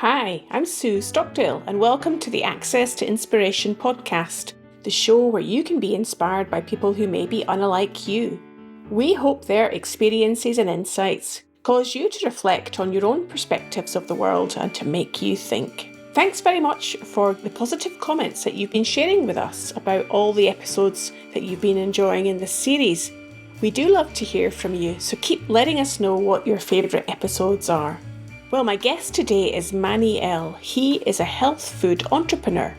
Hi, I'm Sue Stockdale, and welcome to the Access to Inspiration podcast, the show where you can be inspired by people who may be unlike you. We hope their experiences and insights cause you to reflect on your own perspectives of the world and to make you think. Thanks very much for the positive comments that you've been sharing with us about all the episodes that you've been enjoying in this series. We do love to hear from you, so keep letting us know what your favourite episodes are. Well, my guest today is Manny L. He is a health food entrepreneur,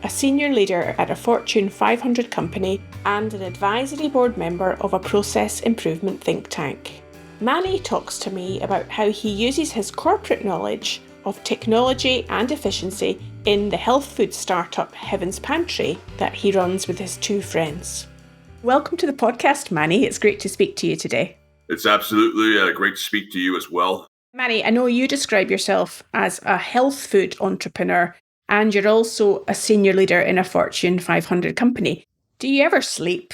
a senior leader at a Fortune 500 company, and an advisory board member of a process improvement think tank. Manny talks to me about how he uses his corporate knowledge of technology and efficiency in the health food startup Heaven's Pantry that he runs with his two friends. Welcome to the podcast, Manny. It's great to speak to you today. It's absolutely great to speak to you as well. Manny, I know you describe yourself as a health food entrepreneur, and you're also a senior leader in a Fortune 500 company. Do you ever sleep?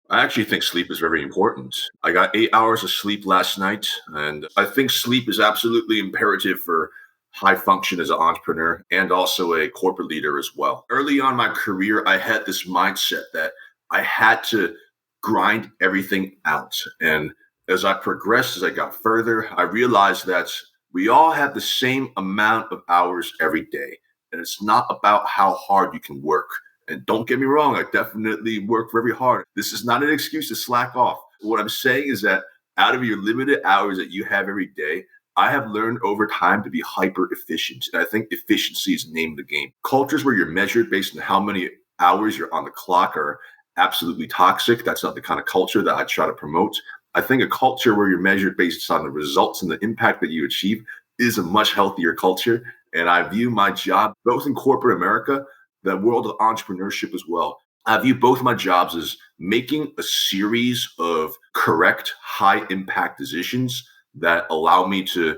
I actually think sleep is very important. I got 8 hours of sleep last night, and I think sleep is absolutely imperative for high function as an entrepreneur and also a corporate leader as well. Early on in my career, I had this mindset that I had to grind everything out. And as I progressed, as I got further, I realized that we all have the same amount of hours every day. And it's not about how hard you can work. And don't get me wrong, I definitely work very hard. This is not an excuse to slack off. What I'm saying is that out of your limited hours that you have every day, I have learned over time to be hyper efficient. And I think efficiency is the name of the game. Cultures where you're measured based on how many hours you're on the clock are absolutely toxic. That's not the kind of culture that I try to promote. I think a culture where you're measured based on the results and the impact that you achieve is a much healthier culture. And I view my job, both in corporate America, the world of entrepreneurship as well. I view both my jobs as making a series of correct, high impact decisions that allow me to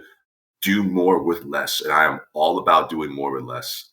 do more with less. And I am all about doing more with less.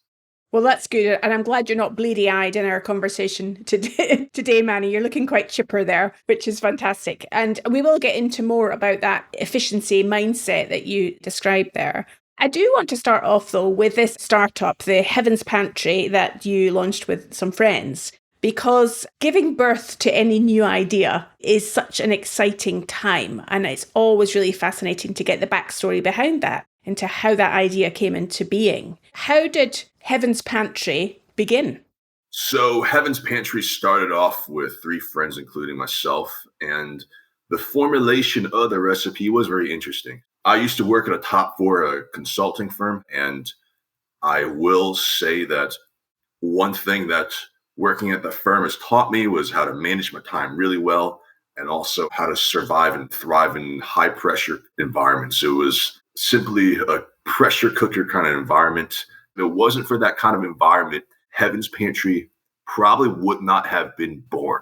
Well, that's good. And I'm glad you're not bleary-eyed in our conversation today, Manny. You're looking quite chipper there, which is fantastic. And we will get into more about that efficiency mindset that you described there. I do want to start off, though, with this startup, the Heaven's Pantry, that you launched with some friends, because giving birth to any new idea is such an exciting time. And it's always really fascinating to get the backstory behind that, into how that idea came into being. How did Heaven's Pantry begin? So Heaven's Pantry started off with three friends, including myself, and the formulation of the recipe was very interesting. I used to work at a top four consulting firm, and I will say that one thing that working at the firm has taught me was how to manage my time really well and also how to survive and thrive in high pressure environments. It was simply a pressure cooker kind of environment. If it wasn't for that kind of environment, Heaven's Pantry probably would not have been born.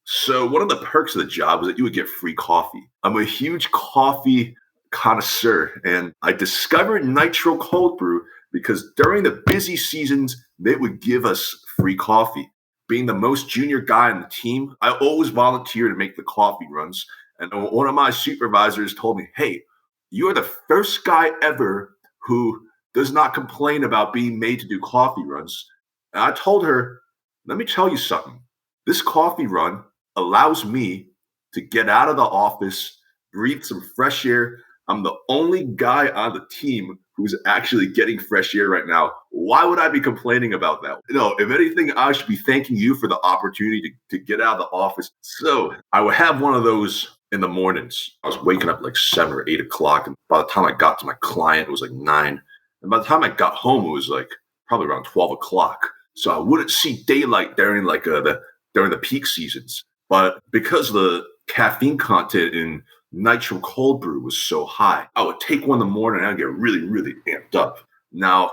So one of the perks of the job was that you would get free coffee. I'm a huge coffee connoisseur, and I discovered nitro cold brew because during the busy seasons, they would give us free coffee. Being the most junior guy on the team, I always volunteer to make the coffee runs. And one of my supervisors told me, hey, you are the first guy ever who does not complain about being made to do coffee runs. And I told her, let me tell you something. This coffee run allows me to get out of the office, breathe some fresh air. I'm the only guy on the team who's actually getting fresh air right now. Why would I be complaining about that? If anything, I should be thanking you for the opportunity to get out of the office. So I would have one of those in the mornings. I was waking up like 7 or 8 o'clock. And by the time I got to my client, it was like 9. And by the time I got home, it was like probably around 12 o'clock. So I wouldn't see daylight during during the peak seasons. But because the caffeine content in nitro cold brew was so high, I would take one in the morning and I'd get really, really amped up. Now,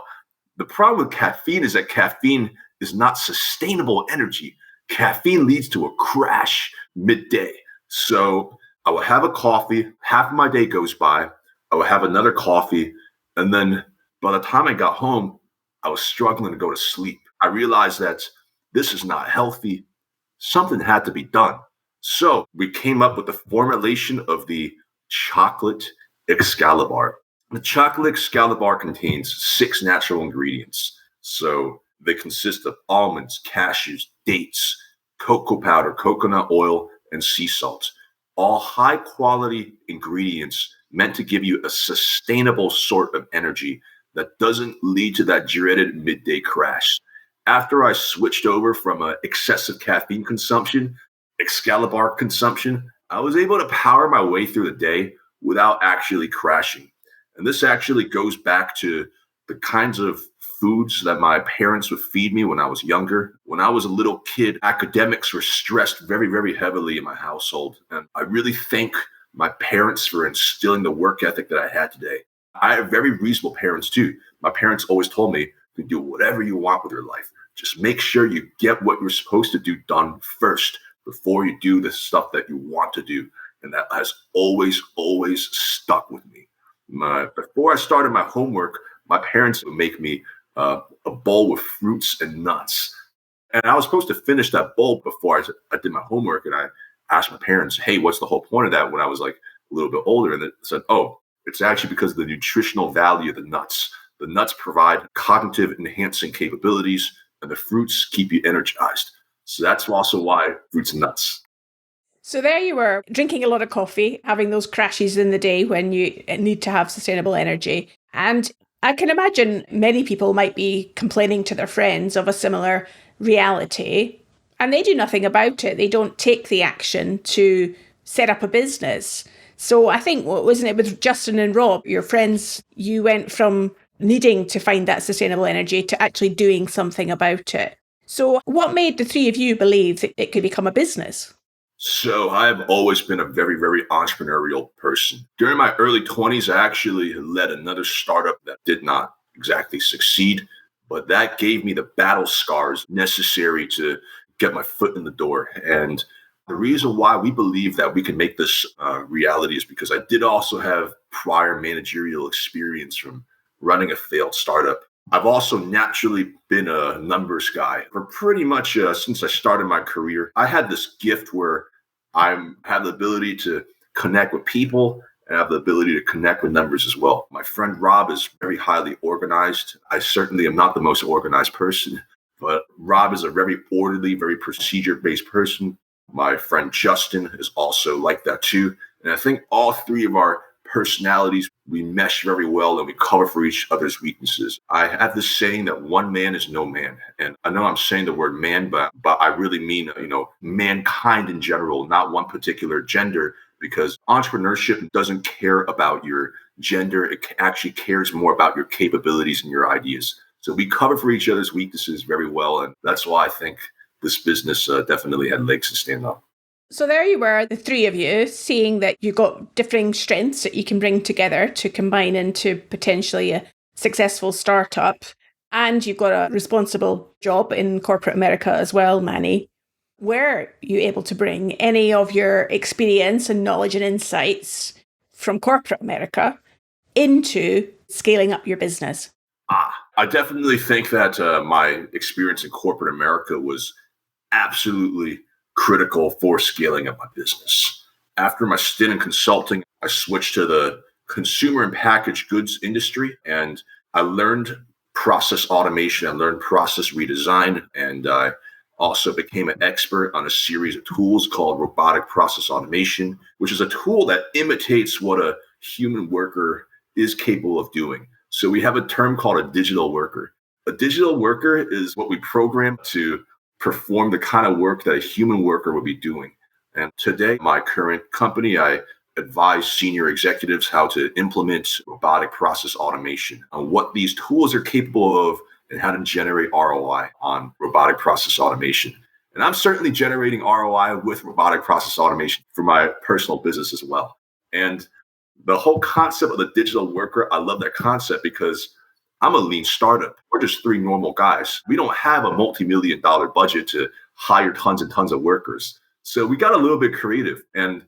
the problem with caffeine is that caffeine is not sustainable energy. Caffeine leads to a crash midday. So I would have a coffee, half of my day goes by, I would have another coffee, and then by the time I got home, I was struggling to go to sleep. I realized that this is not healthy. Something had to be done. So we came up with the formulation of the chocolate Excalibur. The chocolate Excalibur bar contains 6 natural ingredients. So they consist of almonds, cashews, dates, cocoa powder, coconut oil, and sea salt. All high quality ingredients meant to give you a sustainable sort of energy that doesn't lead to that dreaded midday crash. After I switched over from excessive caffeine consumption, Excalibur consumption, I was able to power my way through the day without actually crashing. And this actually goes back to the kinds of foods that my parents would feed me when I was younger. When I was a little kid, academics were stressed very, very heavily in my household. And I really thank my parents for instilling the work ethic that I had today. I have very reasonable parents too. My parents always told me you can do whatever you want with your life. Just make sure you get what you're supposed to do done first before you do the stuff that you want to do. And that has always, always stuck with me. Before I started my homework, my parents would make me a bowl with fruits and nuts. And I was supposed to finish that bowl before I did my homework. And I asked my parents, hey, what's the whole point of that when I was like a little bit older? And they said, oh, it's actually because of the nutritional value of the nuts. The nuts provide cognitive enhancing capabilities, and the fruits keep you energized. So that's also why fruits and nuts. So there you were, drinking a lot of coffee, having those crashes in the day when you need to have sustainable energy. And I can imagine many people might be complaining to their friends of a similar reality, and they do nothing about it. They don't take the action to set up a business. So I think, wasn't it with Justin and Rob, your friends, you went from needing to find that sustainable energy to actually doing something about it. So what made the three of you believe that it could become a business? So I have always been a very, very entrepreneurial person. During my early 20s, I actually led another startup that did not exactly succeed, but that gave me the battle scars necessary to get my foot in the door. And the reason why we believe that we can make this reality is because I did also have prior managerial experience from running a failed startup. I've also naturally been a numbers guy for pretty much since I started my career. I had this gift where I have the ability to connect with people and have the ability to connect with numbers as well. My friend Rob is very highly organized. I certainly am not the most organized person, but Rob is a very orderly, very procedure-based person. My friend Justin is also like that too. And I think all three of our personalities, we mesh very well and we cover for each other's weaknesses. I have this saying that one man is no man. And I know I'm saying the word man, but I really mean, mankind in general, not one particular gender, because entrepreneurship doesn't care about your gender. It actually cares more about your capabilities and your ideas. So we cover for each other's weaknesses very well. And that's why I think this business definitely had legs to stand on. So there you were, the three of you, seeing that you got differing strengths that you can bring together to combine into potentially a successful startup. And you've got a responsible job in corporate America as well, Manny. Were you able to bring any of your experience and knowledge and insights from corporate America into scaling up your business? I definitely think that my experience in corporate America was absolutely critical for scaling up my business. After my stint in consulting, I switched to the consumer and packaged goods industry, and I learned process automation. I learned process redesign, and I also became an expert on a series of tools called robotic process automation, which is a tool that imitates what a human worker is capable of doing. So we have a term called a digital worker. A digital worker is what we program to perform the kind of work that a human worker would be doing. And today, my current company, I advise senior executives how to implement robotic process automation on what these tools are capable of and how to generate ROI on robotic process automation. And I'm certainly generating ROI with robotic process automation for my personal business as well. And the whole concept of the digital worker, I love that concept because I'm a lean startup. We're just three normal guys. We don't have a multi-million-dollar budget to hire tons and tons of workers. So we got a little bit creative. And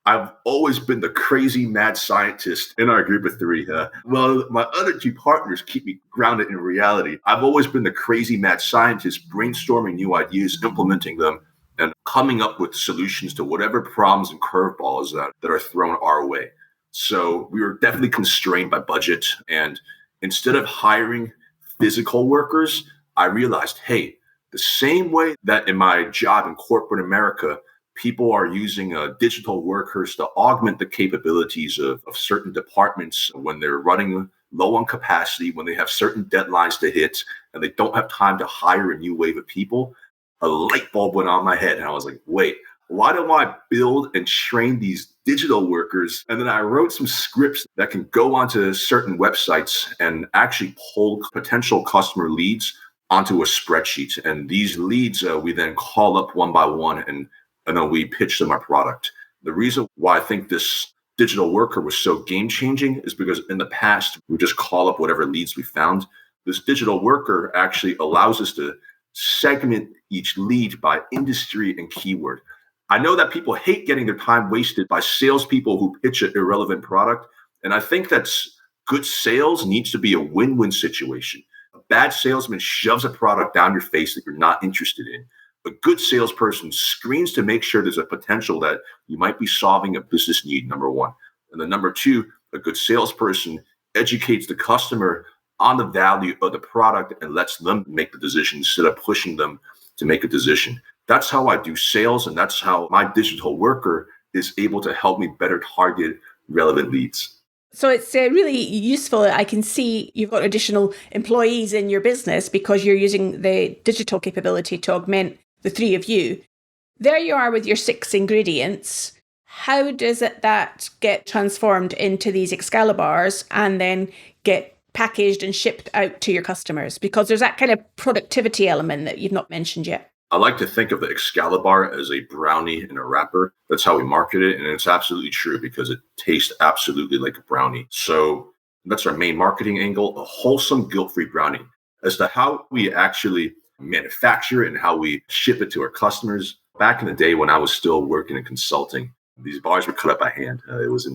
I've always been the crazy mad scientist in our group of three. Well, my other two partners keep me grounded in reality. I've always been the crazy mad scientist, brainstorming new ideas, implementing them, and coming up with solutions to whatever problems and curveballs that are thrown our way. So we were definitely constrained by budget. And instead of hiring physical workers, I realized, hey, the same way that in my job in corporate America, people are using digital workers to augment the capabilities of certain departments when they're running low on capacity, when they have certain deadlines to hit, and they don't have time to hire a new wave of people. A light bulb went on in my head, and I was like, wait, why don't I build and train these digital workers? And then I wrote some scripts that can go onto certain websites and actually pull potential customer leads onto a spreadsheet. And these leads, we then call up one by one, and then we pitch them our product. The reason why I think this digital worker was so game changing is because in the past, we just call up whatever leads we found. This digital worker actually allows us to segment each lead by industry and keyword. I know that people hate getting their time wasted by salespeople who pitch an irrelevant product. And I think that's good sales needs to be a win-win situation. A bad salesman shoves a product down your face that you're not interested in. A good salesperson screens to make sure there's a potential that you might be solving a business need, number one. And then number two, a good salesperson educates the customer on the value of the product and lets them make the decision instead of pushing them to make a decision. That's how I do sales, and that's how my digital worker is able to help me better target relevant leads. So it's really useful. I can see you've got additional employees in your business because you're using the digital capability to augment the three of you. There you are with your 6 ingredients. How does that get transformed into these Excalibars and then get packaged and shipped out to your customers? Because there's that kind of productivity element that you've not mentioned yet. I like to think of the Excalibur as a brownie in a wrapper. That's how we market it. And it's absolutely true because it tastes absolutely like a brownie. So that's our main marketing angle, a wholesome, guilt-free brownie. As to how we actually manufacture it and how we ship it to our customers, back in the day when I was still working in consulting, these bars were cut up by hand. It was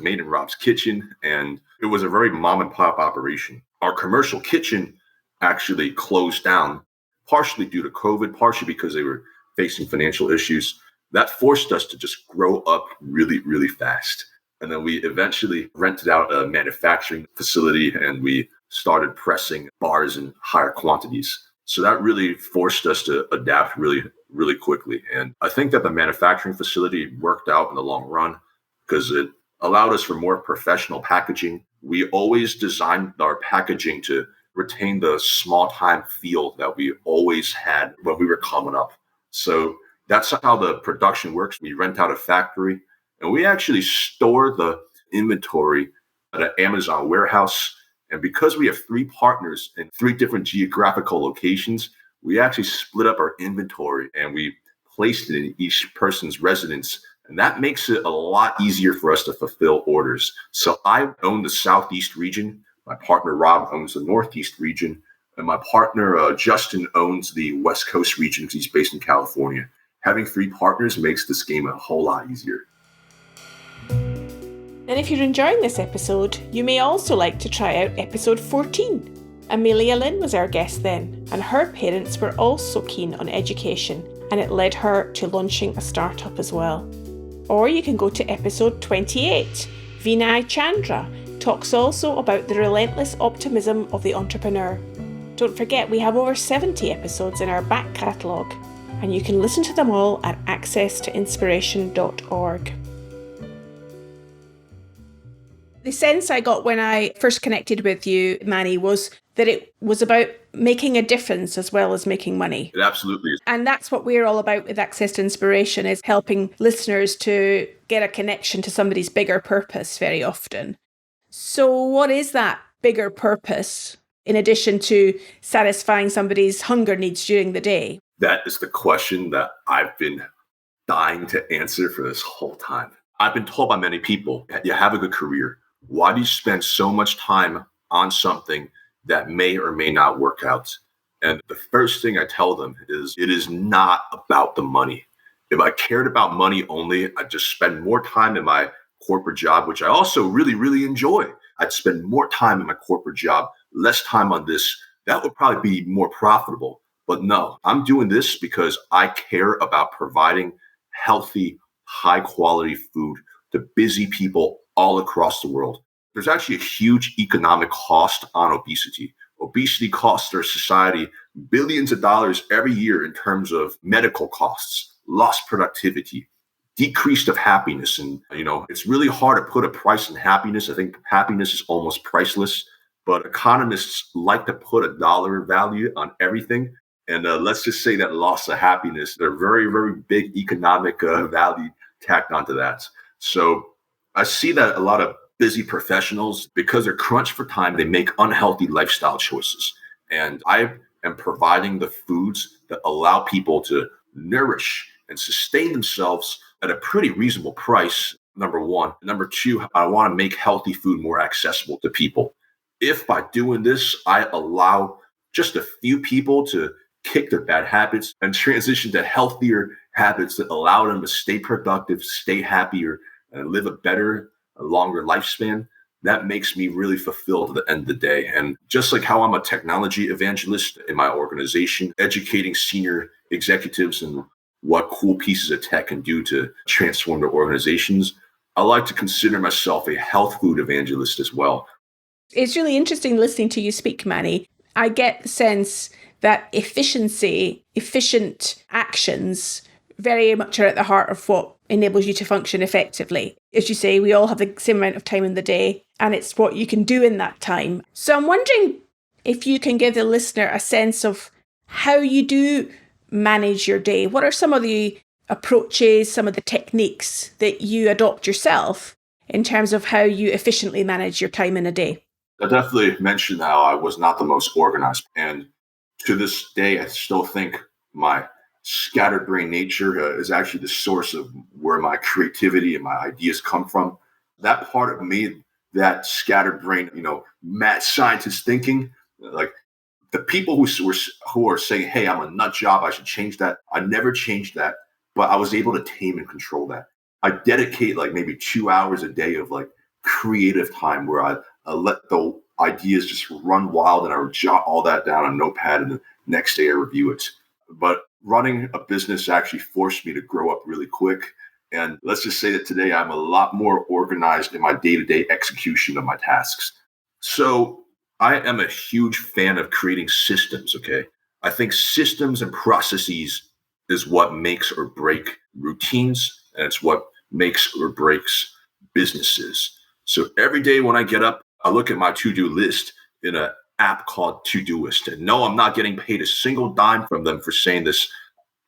made in Rob's kitchen, and it was a very mom and pop operation. Our commercial kitchen actually closed down, partially due to COVID, partially because they were facing financial issues. That forced us to just grow up really, really fast. And then we eventually rented out a manufacturing facility and we started pressing bars in higher quantities. So that really forced us to adapt really, really quickly. And I think that the manufacturing facility worked out in the long run because it allowed us for more professional packaging. We always designed our packaging to retain the small time feel that we always had when we were coming up. So that's how the production works. We rent out a factory and we actually store the inventory at an Amazon warehouse. And because we have 3 partners in 3 different geographical locations, we actually split up our inventory and we placed it in each person's residence. And that makes it a lot easier for us to fulfill orders. So I own the Southeast region. My partner, Rob, owns the Northeast region. And my partner, Justin, owns the West Coast region because he's based in California. Having 3 partners makes this game a whole lot easier. And if you're enjoying this episode, you may also like to try out episode 14. Amelia Lynn was our guest then, and her parents were also keen on education, and it led her to launching a startup as well. Or you can go to episode 28. Vinay Chandra talks also about the relentless optimism of the entrepreneur. Don't forget, we have over 70 episodes in our back catalogue, and you can listen to them all at accesstoinspiration.org. The sense I got when I first connected with you, Manny, was that it was about making a difference as well as making money. It absolutely is. And that's what we're all about with Access to Inspiration, is helping listeners to get a connection to somebody's bigger purpose very often. So what is that bigger purpose in addition to satisfying somebody's hunger needs during the day? That is the question that I've been dying to answer for this whole time. I've been told by many people, you have a good career. Why do you spend so much time on something that may or may not work out? And the first thing I tell them is it is not about the money. If I cared about money only, I'd just spend more time in my corporate job, which I also really, really enjoy. I'd spend more time in my corporate job, less time on this. That would probably be more profitable. But no, I'm doing this because I care about providing healthy, high quality food to busy people all across the world. There's actually a huge economic cost on obesity. Obesity costs our society billions of dollars every year in terms of medical costs, lost productivity, decreased of happiness. And, it's really hard to put a price on happiness. I think happiness is almost priceless, but economists like to put a dollar value on everything. And let's just say that loss of happiness, they're very, very big economic value tacked onto that. So I see that a lot of busy professionals, because they're crunched for time, they make unhealthy lifestyle choices. And I am providing the foods that allow people to nourish and sustain themselves at a pretty reasonable price, number one. Number two, I want to make healthy food more accessible to people. If by doing this, I allow just a few people to kick their bad habits and transition to healthier habits that allow them to stay productive, stay happier, and live a longer lifespan, that makes me really fulfilled at the end of the day. And just like how I'm a technology evangelist in my organization, educating senior executives and what cool pieces of tech can do to transform their organizations, I like to consider myself a health food evangelist as well. It's really interesting listening to you speak, Manny. I get the sense that efficient actions very much are at the heart of what enables you to function effectively. As you say, we all have the same amount of time in the day, and it's what you can do in that time. So I'm wondering if you can give the listener a sense of how you do manage your day. What are some of the approaches, some of the techniques that you adopt yourself in terms of how you efficiently manage your time in a day? I definitely mentioned how I was not the most organized. And to this day, I still think my scatterbrain nature is actually the source of where my creativity and my ideas come from. That part of me, that scatterbrain, mad scientist thinking, like the people who are saying, "Hey, I'm a nut job, I should change that." I never changed that, but I was able to tame and control that. I dedicate like maybe 2 hours a day of like creative time where I let the ideas just run wild, and I would jot all that down on a notepad, and the next day I review it. But running a business actually forced me to grow up really quick. And let's just say that today I'm a lot more organized in my day-to-day execution of my tasks. So I am a huge fan of creating systems, okay? I think systems and processes is what makes or break routines, and it's what makes or breaks businesses. So every day when I get up, I look at my to-do list in an app called Todoist. And no, I'm not getting paid a single dime from them for saying this.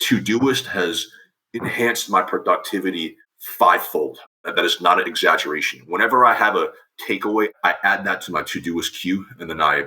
Todoist has enhanced my productivity fivefold. That is not an exaggeration. Whenever I have a takeaway, I add that to my Todoist queue, and then I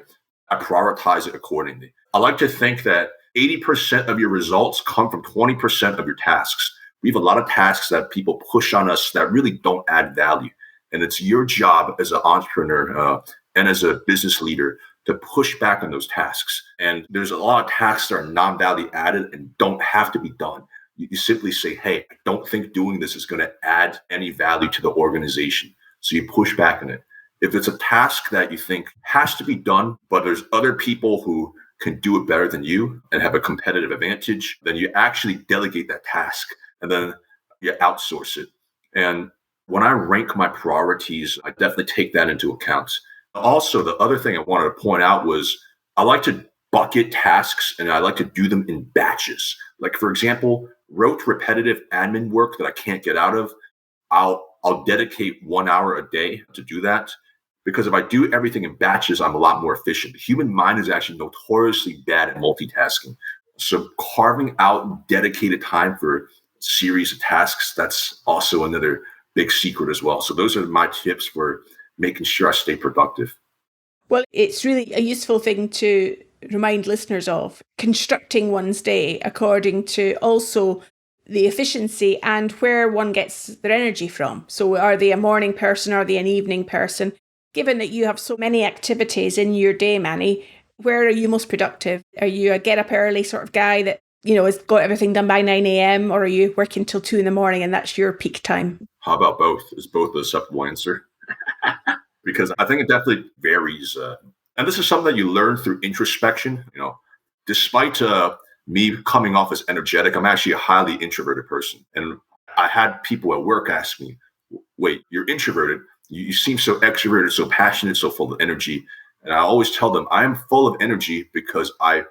prioritize it accordingly. I like to think that 80% of your results come from 20% of your tasks. We have a lot of tasks that people push on us that really don't add value. And it's your job as an entrepreneur and as a business leader to push back on those tasks. And there's a lot of tasks that are non-value added and don't have to be done. You simply say, "Hey, I don't think doing this is going to add any value to the organization." So you push back on it. If it's a task that you think has to be done, but there's other people who can do it better than you and have a competitive advantage, then you actually delegate that task and then you outsource it. And when I rank my priorities, I definitely take that into account. Also, the other thing I wanted to point out was I like to bucket tasks and I like to do them in batches. Like, for example, rote repetitive admin work that I can't get out of, I'll dedicate 1 hour a day to do that. Because if I do everything in batches, I'm a lot more efficient. The human mind is actually notoriously bad at multitasking. So carving out dedicated time for a series of tasks, that's also another big secret as well. So those are my tips for making sure I stay productive. Well, it's really a useful thing to remind listeners of constructing one's day according to also the efficiency and where one gets their energy from. So are they a morning person? Are they an evening person? Given that you have so many activities in your day, Manny, where are you most productive? Are you a get up early sort of guy that, has got everything done by 9 a.m. or are you working till 2 in the morning and that's your peak time? How about both? Is both a acceptable answer? Because I think it definitely varies. And this is something that you learn through introspection. Despite me coming off as energetic, I'm actually a highly introverted person. And I had people at work ask me, wait, you're introverted. You seem so extroverted, so passionate, so full of energy. And I always tell them I am full of energy because I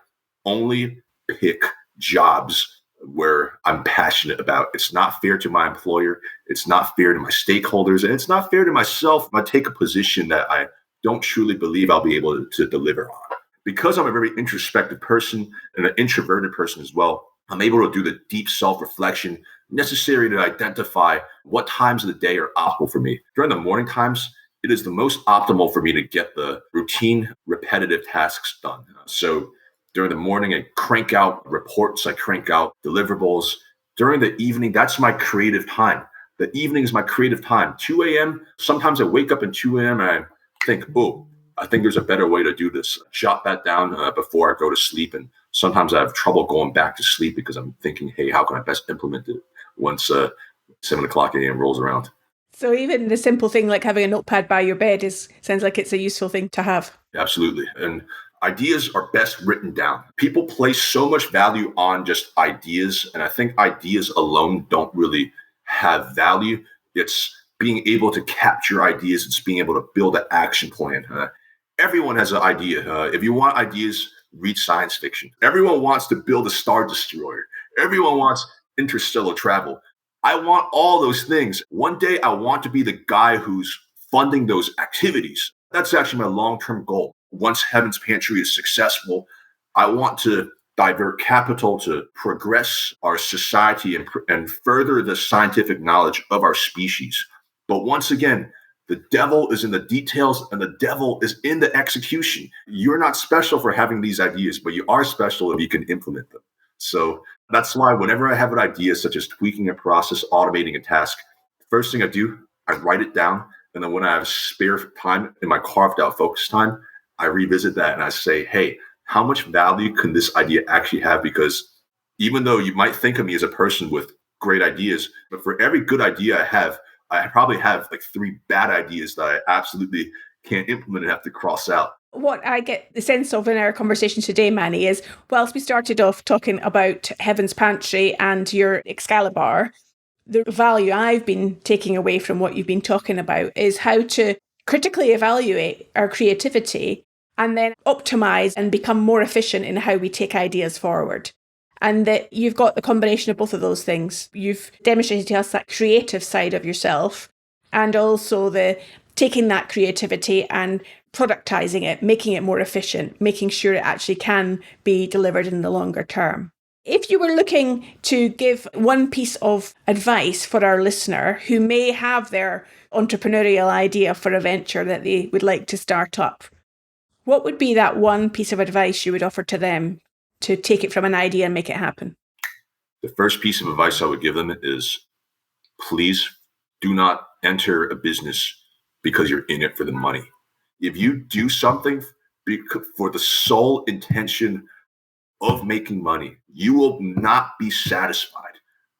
only pick jobs where I'm passionate about. It's not fair to my employer. It's not fair to my stakeholders. And it's not fair to myself if I take a position that I don't truly believe I'll be able to deliver on. Because I'm a very introspective person and an introverted person as well, I'm able to do the deep self-reflection necessary to identify what times of the day are optimal for me. During the morning times, it is the most optimal for me to get the routine, repetitive tasks done. So during the morning, I crank out reports, I crank out deliverables. During the evening, that's my creative time. The evening is my creative time. 2 a.m., sometimes I wake up at 2 a.m. and I think, oh, I think there's a better way to do this. Jot that down before I go to sleep. And sometimes I have trouble going back to sleep because I'm thinking, hey, how can I best implement it once 7 o'clock a.m. rolls around? So even the simple thing like having a notepad by your bed sounds like it's a useful thing to have. Absolutely. And ideas are best written down. People place so much value on just ideas. And I think ideas alone don't really have value. It's being able to capture ideas. It's being able to build an action plan. Everyone has an idea. If you want ideas, read science fiction. Everyone wants to build a Star Destroyer. Everyone wants interstellar travel. I want all those things. One day I want to be the guy who's funding those activities. That's actually my long-term goal. Once Heaven's Pantry is successful, I want to divert capital to progress our society and further the scientific knowledge of our species. But once again, the devil is in the details and the devil is in the execution. You're not special for having these ideas, but you are special if you can implement them. So that's why whenever I have an idea, such as tweaking a process, automating a task, first thing I do, I write it down. And then when I have spare time in my carved out focus time, I revisit that and I say, hey, how much value can this idea actually have? Because even though you might think of me as a person with great ideas, but for every good idea I probably have like 3 bad ideas that I absolutely can't implement and have to cross out. What I get the sense of in our conversation today, Manny, is whilst we started off talking about Heaven's Pantry and your Excalibur, the value I've been taking away from what you've been talking about is how to critically evaluate our creativity and then optimize and become more efficient in how we take ideas forward. And that you've got the combination of both of those things. You've demonstrated to us that creative side of yourself and also the taking that creativity and productizing it, making it more efficient, making sure it actually can be delivered in the longer term. If you were looking to give one piece of advice for our listener who may have their entrepreneurial idea for a venture that they would like to start up, what would be that one piece of advice you would offer to them to take it from an idea and make it happen? The first piece of advice I would give them is please do not enter a business because you're in it for the money. If you do something for the sole intention of making money, you will not be satisfied.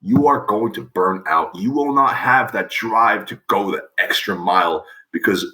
You are going to burn out. You will not have that drive to go the extra mile because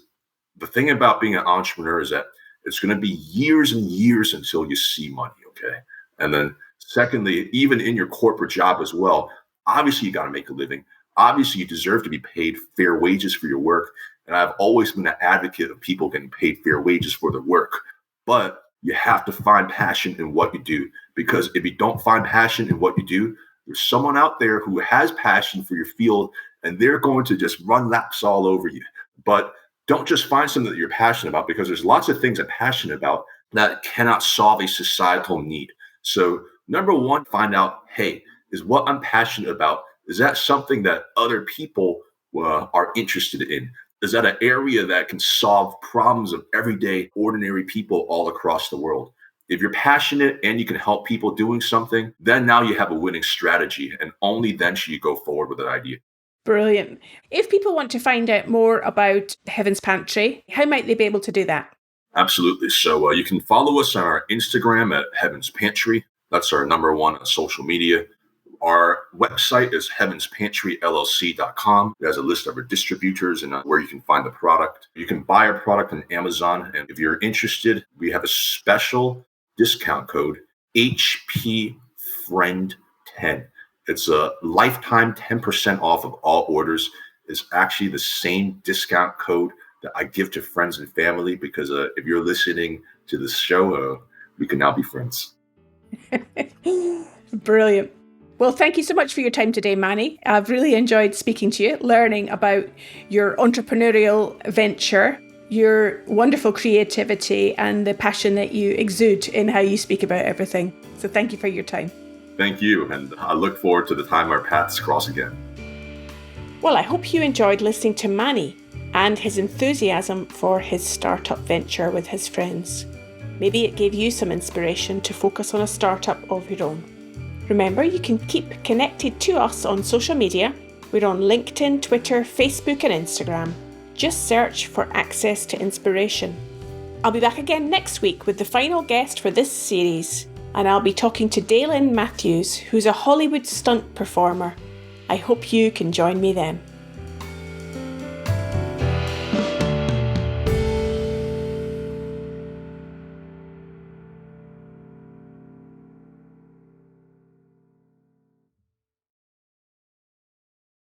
the thing about being an entrepreneur is that it's going to be years and years until you see money, okay? And then secondly, even in your corporate job as well, obviously you got to make a living. Obviously you deserve to be paid fair wages for your work. And I've always been an advocate of people getting paid fair wages for their work. But you have to find passion in what you do, because if you don't find passion in what you do, there's someone out there who has passion for your field and they're going to just run laps all over you. But don't just find something that you're passionate about, because there's lots of things I'm passionate about that cannot solve a societal need. So number one, find out, hey, is what I'm passionate about, is that something that other people are interested in? Is that an area that can solve problems of everyday, ordinary people all across the world? If you're passionate and you can help people doing something, then now you have a winning strategy, and only then should you go forward with an idea. Brilliant. If people want to find out more about Heaven's Pantry, how might they be able to do that? Absolutely. So you can follow us on our Instagram at Heaven's Pantry. That's our number one on social media. Our website is heavenspantryllc.com. It has a list of our distributors and where you can find the product. You can buy our product on Amazon. And if you're interested, we have a special discount code, HPFriend10. It's a lifetime 10% off of all orders. is actually the same discount code that I give to friends and family, because if you're listening to this show, we can now be friends. Brilliant. Well, thank you so much for your time today, Manny. I've really enjoyed speaking to you, learning about your entrepreneurial venture, your wonderful creativity, and the passion that you exude in how you speak about everything. So thank you for your time. Thank you, and I look forward to the time our paths cross again. Well, I hope you enjoyed listening to Manny and his enthusiasm for his startup venture with his friends. Maybe it gave you some inspiration to focus on a startup of your own. Remember, you can keep connected to us on social media. We're on LinkedIn, Twitter, Facebook and Instagram. Just search for Access to Inspiration. I'll be back again next week with the final guest for this series, and I'll be talking to Dalen Matthews, who's a Hollywood stunt performer. I hope you can join me then.